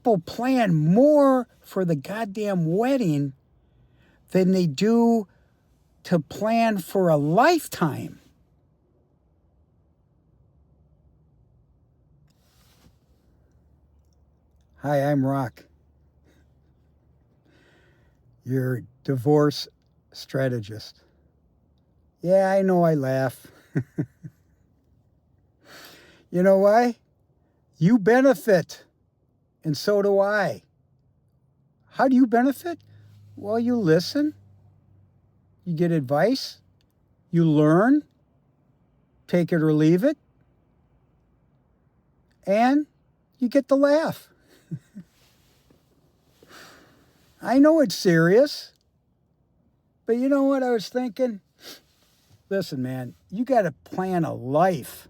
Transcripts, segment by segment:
people plan more for the goddamn wedding than they do to plan for a lifetime. Hi, I'm Rock, your divorce strategist. Yeah, I know I laugh. You know why? You benefit, and so do I. How do you benefit? Well, you listen, you get advice, you learn, take it or leave it, and you get the laugh. I know it's serious, but you know what I was thinking? Listen, man, you got to plan a life,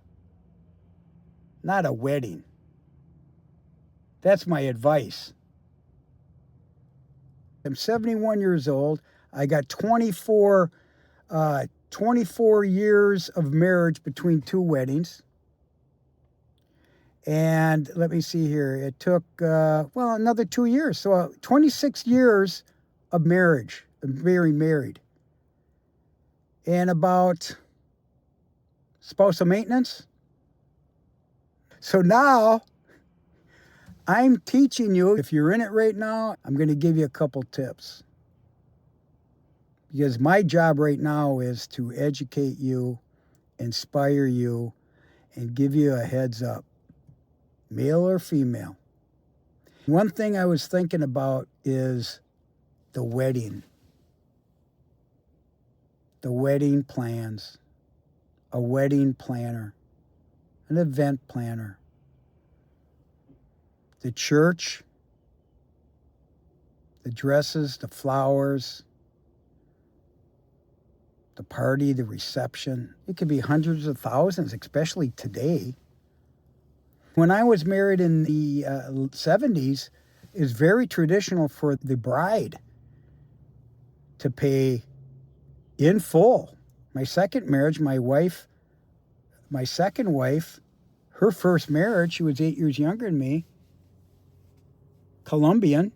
not a wedding. That's my advice. I'm 71 years old. I got 24 years of marriage between two weddings. And let me see here. It took, another 2 years. So 26 years of marriage, of being married. And about spousal maintenance. So now I'm teaching you, if you're in it right now, I'm going to give you a couple tips. Because my job right now is to educate you, inspire you, and give you a heads up, male or female. One thing I was thinking about is the wedding. The wedding plans, a wedding planner, an event planner. The church, the dresses, the flowers, the party, the reception. It could be hundreds of thousands, especially today. When I was married in the 70s, it was very traditional for the bride to pay in full. My second marriage, my second wife, her first marriage, she was 8 years younger than me, Colombian.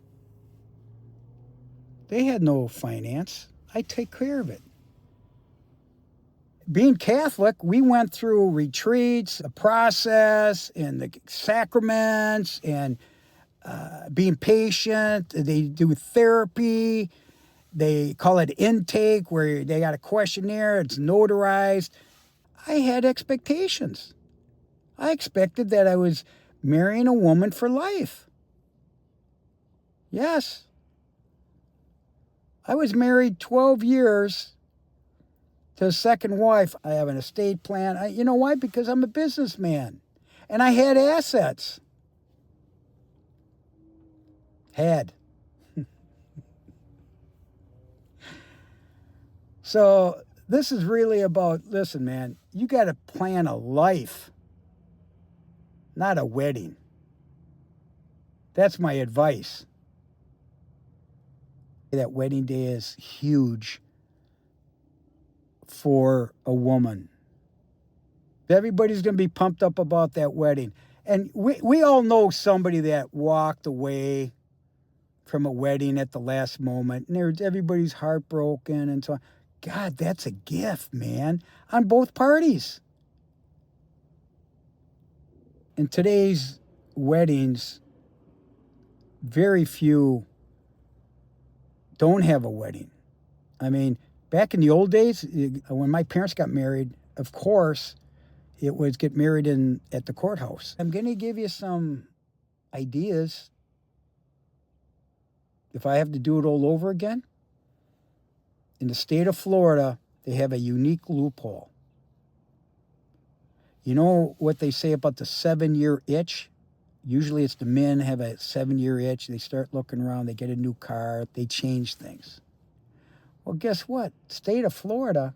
They had no finance. I take care of it. Being Catholic, we went through retreats, a process, and the sacraments, and being patient. They do therapy. They call it intake, where they got a questionnaire. It's notarized. I had expectations. I expected that I was marrying a woman for life. Yes. I was married 12 years to a second wife. I have an estate plan. You know why? Because I'm a businessman. And I had assets. Had. So this is really about, listen, man, you got to plan a life, not a wedding. That's my advice. That wedding day is huge for a woman. Everybody's going to be pumped up about that wedding. And we all know somebody that walked away from a wedding at the last moment. And everybody's heartbroken and so on. God, that's a gift, man, on both parties. In today's weddings, very few don't have a wedding. I mean, back in the old days, when my parents got married, of course, it was get married at the courthouse. I'm going to give you some ideas. If I have to do it all over again, in the state of Florida, they have a unique loophole. You know what they say about the 7-year itch? Usually it's the men have a 7-year itch. They start looking around. They get a new car. They change things. Well, guess what? State of Florida,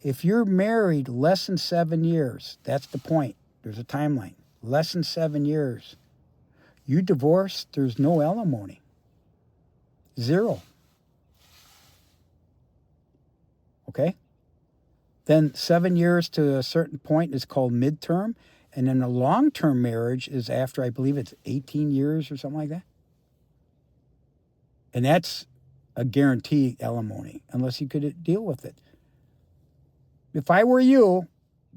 if you're married less than 7 years, that's the point. There's a timeline. Less than 7 years. You divorce, there's no alimony. Zero. Okay? Then 7 years to a certain point is called midterm. And then a long-term marriage is after, I believe it's 18 years or something like that. And that's a guarantee alimony, unless you could deal with it. If I were you,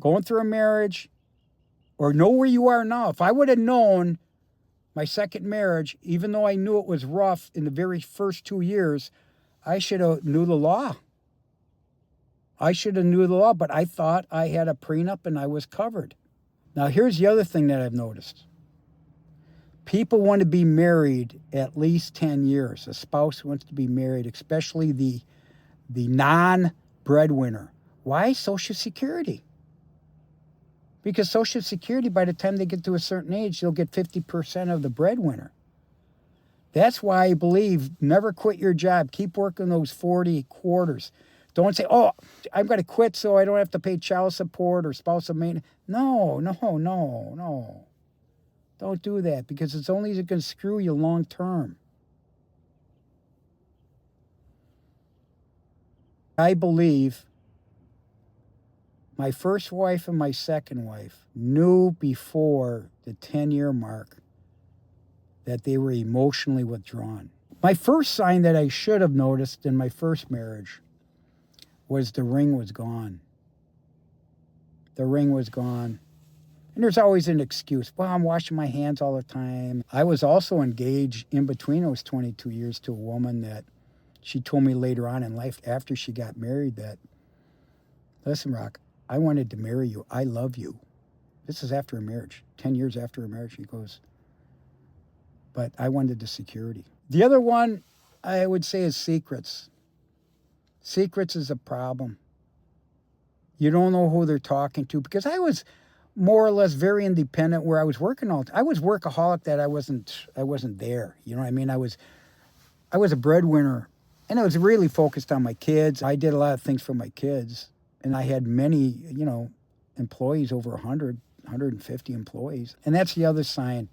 going through a marriage, or know where you are now, if I would have known my second marriage, even though I knew it was rough in the very first 2 years, I should have knew the law. I should have knew the law, but I thought I had a prenup and I was covered. Now, here's the other thing that I've noticed. People want to be married at least 10 years. A spouse wants to be married, especially the non-breadwinner. Why? Social Security. Because Social Security, by the time they get to a certain age, they'll get 50% of the breadwinner. That's why I believe never quit your job. Keep working those 40 quarters. Don't say, oh, I'm going to quit so I don't have to pay child support or spousal maintenance. No. Don't do that, because it's only going to screw you long term. I believe my first wife and my second wife knew before the 10-year mark that they were emotionally withdrawn. My first sign that I should have noticed in my first marriage was the ring was gone. The ring was gone. And there's always an excuse. Well, I'm washing my hands all the time. I was also engaged in between those 22 years to a woman that she told me later on in life, after she got married, that, listen, Rock, I wanted to marry you. I love you. This is after a marriage, 10 years after a marriage. She goes, but I wanted the security. The other one I would say is secrets. Secrets is a problem. You don't know who they're talking to, because I was more or less very independent where I was working all the time. I was workaholic that I wasn't there. You know what I mean? I was a breadwinner, and I was really focused on my kids. I did a lot of things for my kids, and I had many, employees, over 100, 150 employees. And that's the other sign.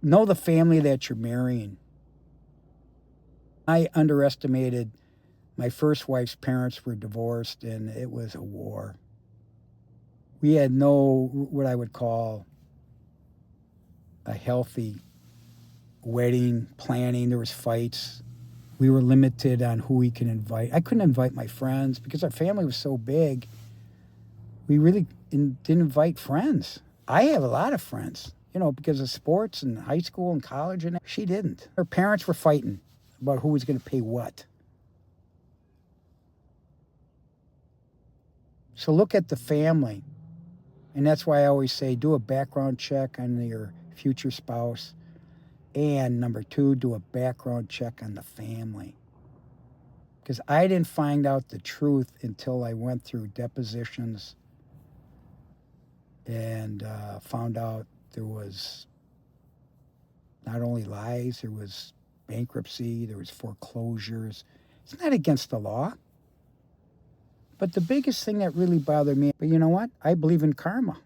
Know the family that you're marrying. I underestimated my first wife's parents were divorced, and it was a war. We had no, what I would call a healthy wedding planning. There was fights. We were limited on who we can invite. I couldn't invite my friends because our family was so big. We really didn't invite friends. I have a lot of friends, because of sports and high school and college, and she didn't. Her parents were fighting about who was going to pay what. So look at the family. And that's why I always say, do a background check on your future spouse. And number 2, do a background check on the family. Because I didn't find out the truth until I went through depositions and found out there was not only lies, there was bankruptcy, there was foreclosures. It's not against the law. But the biggest thing that really bothered me, but you know what? I believe in karma.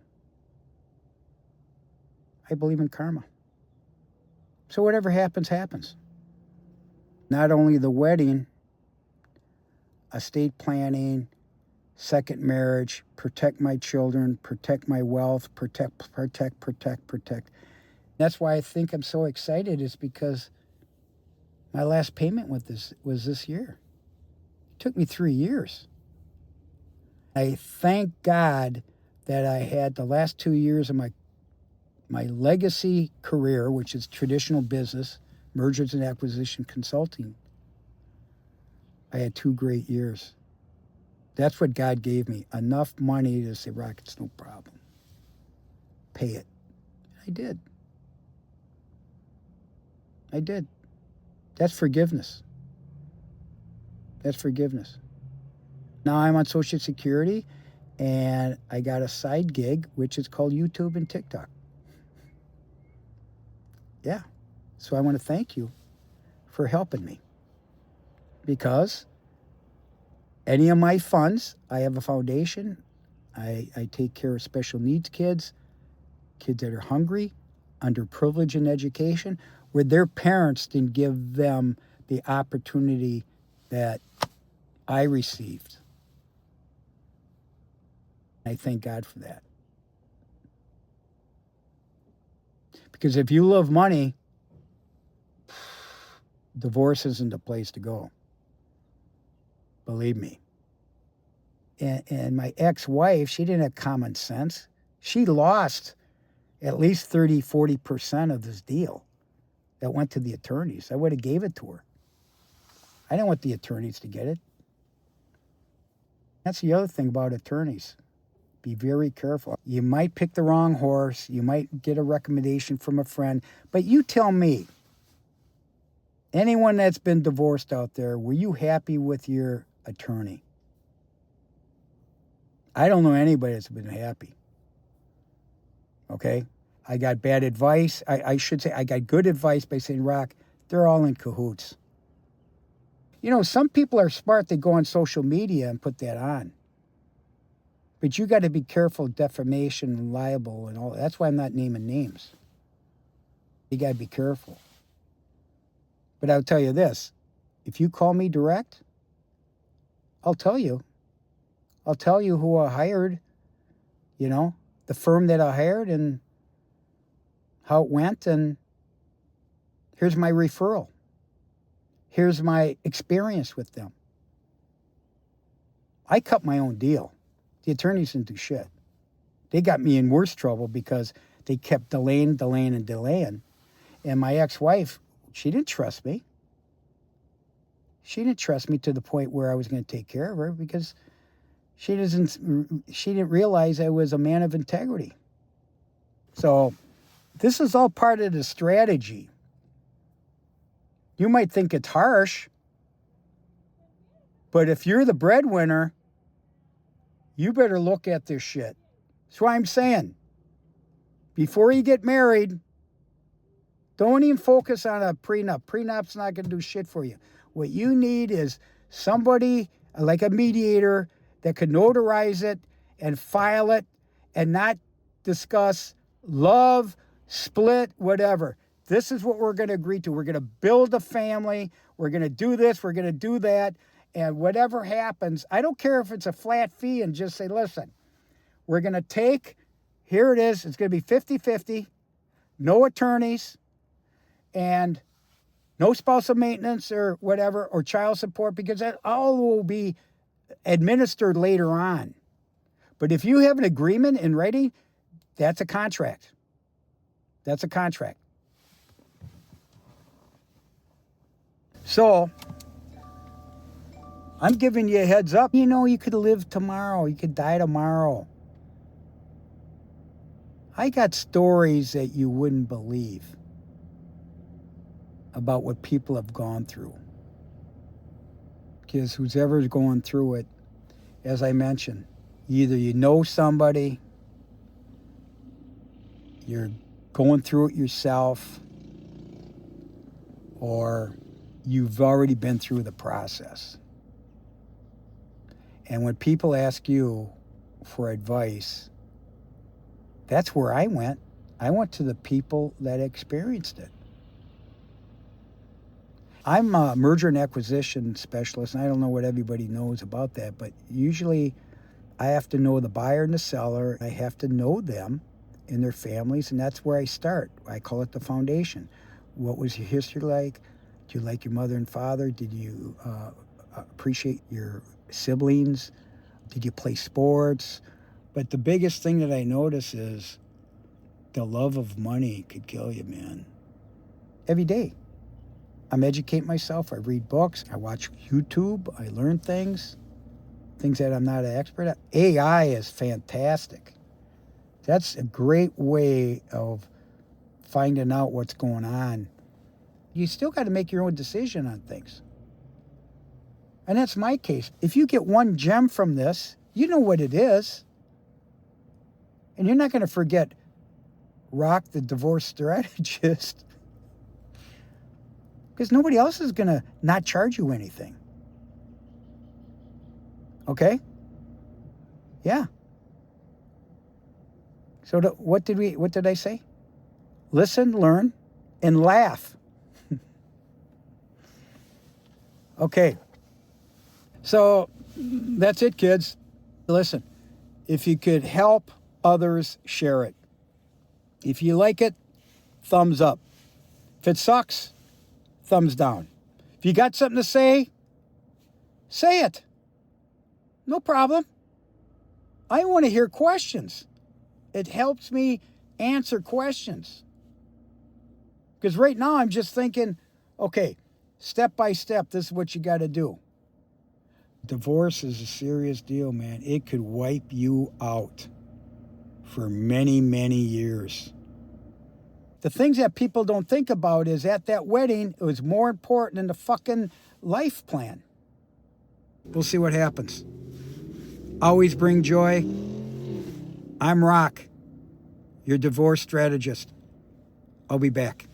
I believe in karma. So whatever happens, happens. Not only the wedding, estate planning, second marriage, protect my children, protect my wealth, protect. That's why I think I'm so excited, is because my last payment with this was this year. It took me 3 years. I thank God that I had the last 2 years of my legacy career, which is traditional business, mergers and acquisition consulting. I had 2 great years. That's what God gave me, enough money to say, Rock, it's no problem. Pay it. I did. That's forgiveness. Now I'm on Social Security, and I got a side gig, which is called YouTube and TikTok. Yeah. So I want to thank you for helping me, because any of my funds, I have a foundation. I take care of special needs kids that are hungry, underprivileged in education, where their parents didn't give them the opportunity that I received. I thank God for that. Because if you love money, divorce isn't the place to go. Believe me. And my ex-wife, she didn't have common sense. She lost at least 30-40% of this deal that went to the attorneys. I would have gave it to her. I didn't want the attorneys to get it. That's the other thing about attorneys. Be very careful. You might pick the wrong horse. You might get a recommendation from a friend. But you tell me, anyone that's been divorced out there, were you happy with your attorney? I don't know anybody that's been happy. Okay? I got bad advice. I should say I got good advice by saying, Rock, they're all in cahoots. You know, some people are smart. They go on social media and put that on. But you got to be careful of defamation and libel and all. That's why I'm not naming names. You got to be careful. But I'll tell you this. If you call me direct, I'll tell you. I'll tell you who I hired, you know, the firm that I hired and how it went. And here's my referral. Here's my experience with them. I cut my own deal. The attorneys didn't do shit. They got me in worse trouble because they kept delaying. And my ex-wife, she didn't trust me. She didn't trust me to the point where I was going to take care of her because she didn't realize I was a man of integrity. So this is all part of the strategy. You might think it's harsh, but if you're the breadwinner, you better look at this shit. That's why I'm saying, before you get married, don't even focus on a prenup. Prenup's not going to do shit for you. What you need is somebody like a mediator that could notarize it and file it and not discuss love, split, whatever. This is what we're going to agree to. We're going to build a family. We're going to do this. We're going to do that. And whatever happens, I don't care if it's a flat fee, and just say, listen, we're going to take, here it is. It's going to be 50-50, no attorneys, and no spousal maintenance or whatever, or child support, because that all will be administered later on. But if you have an agreement in writing, that's a contract. That's a contract. So, I'm giving you a heads up. You know, you could live tomorrow. You could die tomorrow. I got stories that you wouldn't believe about what people have gone through. Because who's ever going through it, as I mentioned, either you know somebody, you're going through it yourself, or you've already been through the process. And when people ask you for advice, that's where I went. I went to the people that experienced it. I'm a merger and acquisition specialist, and I don't know what everybody knows about that, but usually I have to know the buyer and the seller. I have to know them and their families, and that's where I start. I call it the foundation. What was your history like? Do you like your mother and father? Did you appreciate your siblings? Did you play sports? But the biggest thing that I notice is the love of money could kill you, man. Every day. I'm educating myself. I read books. I watch YouTube. I learn things that I'm not an expert at. AI is fantastic. That's a great way of finding out what's going on. You still got to make your own decision on things. And that's my case. If you get one gem from this, you know what it is. And you're not going to forget Rock, the divorce strategist. Because nobody else is going to not charge you anything. Okay? Yeah. So what did I say? Listen, learn, and laugh. Okay. So that's it, kids. Listen, if you could help others, share it. If you like it, thumbs up. If it sucks, thumbs down. If you got something to say it. No problem. I want to hear questions. It helps me answer questions. Because right now I'm just thinking, okay, step by step, this is what you got to do. Divorce is a serious deal, man. It could wipe you out for many, many years. The things that people don't think about is at that wedding, it was more important than the fucking life plan. We'll see what happens. Always bring joy. I'm Rock, your divorce strategist. I'll be back.